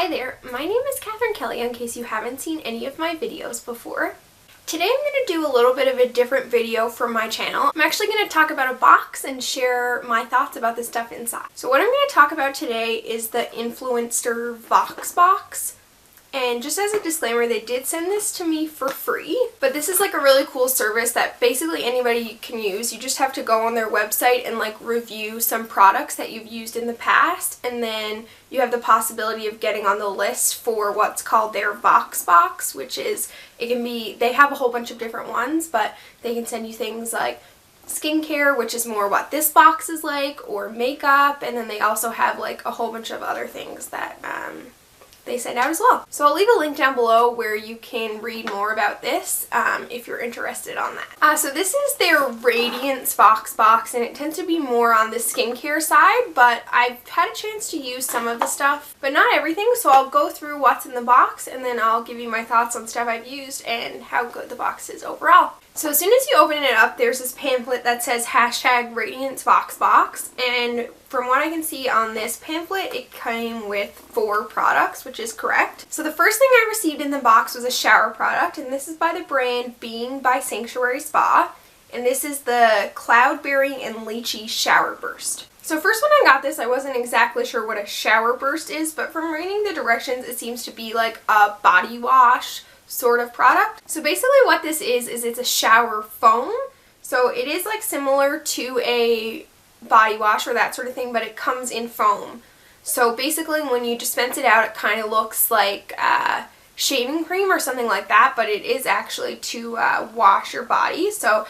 Hi there, my name is Catherine Kelly in case you haven't seen any of my videos before. Today I'm going to do a little bit of a different video for my channel. I'm actually going to talk about a box and share my thoughts about the stuff inside. So what I'm going to talk about today is the Influenster VoxBox. And just as a disclaimer, they did send this to me for free, but this is like a really cool service that basically anybody can use. You just have to go on their website and like review some products that you've used in the past, and then you have the possibility of getting on the list for what's called their VoxBox, which is, it can be, they have a whole bunch of different ones, but they can send you things like skincare, which is more what this box is like, or makeup, and then they also have like a whole bunch of other things that they send out as well. So I'll leave a link down below where you can read more about this if you're interested on that. So this is their Radiance VoxBox, and it tends to be more on the skincare side, but I've had a chance to use some of the stuff, but not everything, so I'll go through what's in the box and then I'll give you my thoughts on stuff I've used and how good the box is overall. So as soon as you open it up, there's this pamphlet that says hashtag Radiance VoxBox, and from what I can see on this pamphlet, it came with 4 products, which is correct. So the first thing I received in the box was a shower product, and this is by the brand Being by Sanctuary Spa, and this is the Cloudberry and Lychee Shower Burst. So first when I got this, I wasn't exactly sure what a shower burst is, but from reading the directions, it seems to be like a body wash sort of product. So basically what this is it's a shower foam. So it is like similar to a body wash or that sort of thing, but it comes in foam. So basically when you dispense it out, it kind of looks like shaving cream or something like that, but it is actually to wash your body. So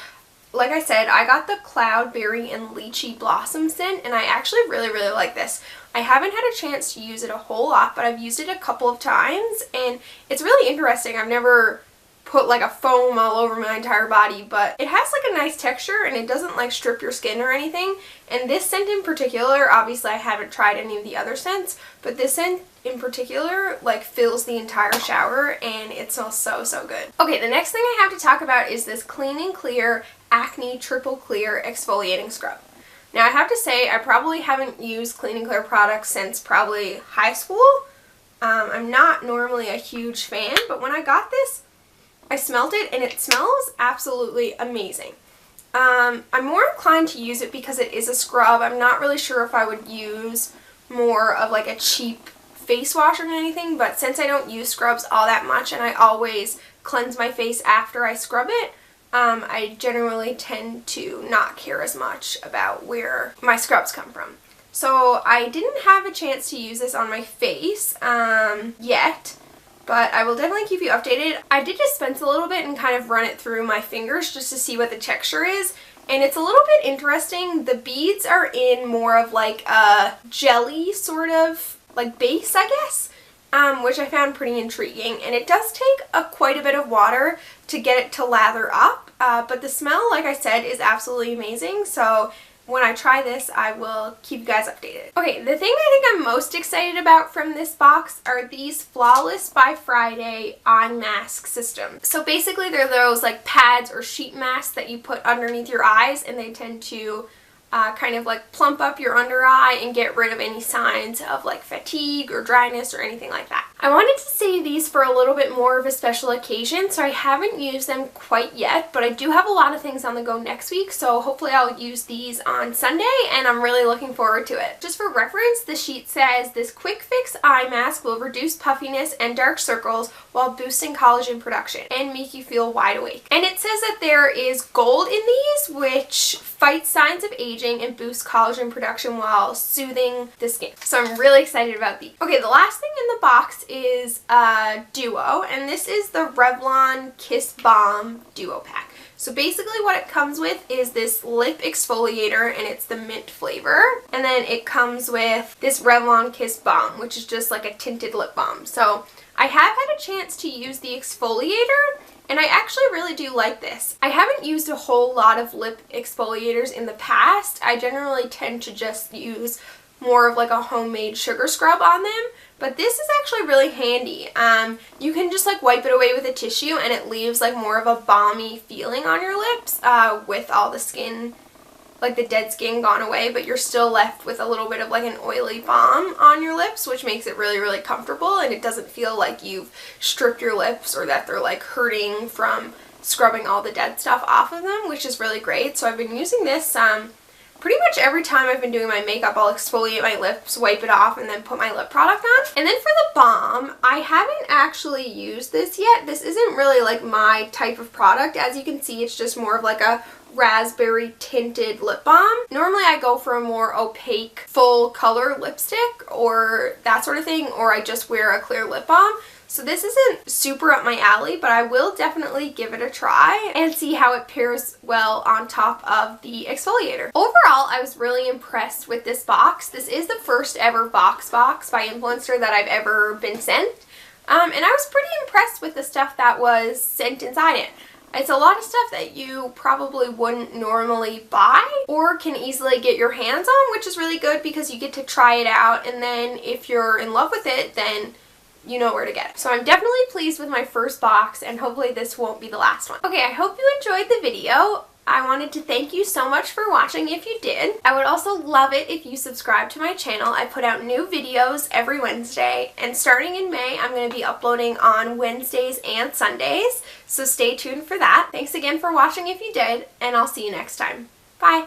like I said, I got the Cloudberry and Lychee Blossom scent, and I actually really like this. I haven't had a chance to use it a whole lot, but I've used it a couple of times, and it's really interesting. I've never put like a foam all over my entire body, but it has like a nice texture and it doesn't like strip your skin or anything. And this scent in particular, obviously I haven't tried any of the other scents, but this scent in particular like fills the entire shower and it smells so good. Okay, the next thing I have to talk about is this Clean and Clear Acne Triple Clear Exfoliating Scrub. Now I have to say I probably haven't used Clean and Clear products since probably high school. I'm not normally a huge fan, but when I got this, I smelled it and it smells absolutely amazing. I'm more inclined to use it because it is a scrub. I'm not really sure if I would use more of like a cheap face wash or anything, but since I don't use scrubs all that much and I always cleanse my face after I scrub it, I generally tend to not care as much about where my scrubs come from. So I didn't have a chance to use this on my face yet, but I will definitely keep you updated. I did dispense a little bit and kind of run it through my fingers just to see what the texture is, and it's a little bit interesting. The beads are in more of like a jelly sort of like base, I guess, which I found pretty intriguing, and it does take quite a bit of water to get it to lather up, but the smell, like I said, is absolutely amazing. So when I try this, I will keep you guys updated. Okay, the thing I think I'm most excited about from this box are these Flawless by Friday eye mask system. So basically they're those like pads or sheet masks that you put underneath your eyes, and they tend to kind of like plump up your under eye and get rid of any signs of like fatigue or dryness or anything like that. I wanted to save these for a little bit more of a special occasion, so I haven't used them quite yet, but I do have a lot of things on the go next week, so hopefully I'll use these on Sunday, and I'm really looking forward to it. Just for reference, the sheet says this quick fix eye mask will reduce puffiness and dark circles while boosting collagen production and make you feel wide awake. And it says that there is gold in these, which fights signs of aging and boosts collagen production while soothing the skin. So I'm really excited about these. Okay, the last thing in the box is a duo, and this is the Revlon Kiss Balm Duo Pack. So basically what it comes with is this lip exfoliator, and it's the mint flavor, and then it comes with this Revlon Kiss Balm, which is just like a tinted lip balm. So I have had a chance to use the exfoliator, and I actually really do like this. I haven't used a whole lot of lip exfoliators in the past. I generally tend to just use more of like a homemade sugar scrub on them, but this is actually really handy. You can just like wipe it away with a tissue and it leaves like more of a balmy feeling on your lips with all the skin like the dead skin gone away, but you're still left with a little bit of like an oily balm on your lips, which makes it really, really comfortable, and it doesn't feel like you've stripped your lips or that they're like hurting from scrubbing all the dead stuff off of them, which is really great. So I've been using this pretty much every time I've been doing my makeup. I'll exfoliate my lips, wipe it off, and then put my lip product on. And then for the balm, I haven't actually used this yet. This isn't really like my type of product. As you can see, it's just more of like a raspberry tinted lip balm. Normally I go for a more opaque full color lipstick or that sort of thing, or I just wear a clear lip balm. So this isn't super up my alley, but I will definitely give it a try and see how it pairs well on top of the exfoliator. Overall, I was really impressed with this box. This is the first ever VoxBox by Influenster that I've ever been sent. And I was pretty impressed with the stuff that was sent inside it. It's a lot of stuff that you probably wouldn't normally buy or can easily get your hands on, which is really good because you get to try it out, and then if you're in love with it, then you know where to get it. So I'm definitely pleased with my first box, and hopefully this won't be the last one. Okay, I hope you enjoyed the video. I wanted to thank you so much for watching if you did. I would also love it if you subscribe to my channel. I put out new videos every Wednesday, and starting in May, I'm going to be uploading on Wednesdays and Sundays, so stay tuned for that. Thanks again for watching if you did, and I'll see you next time. Bye!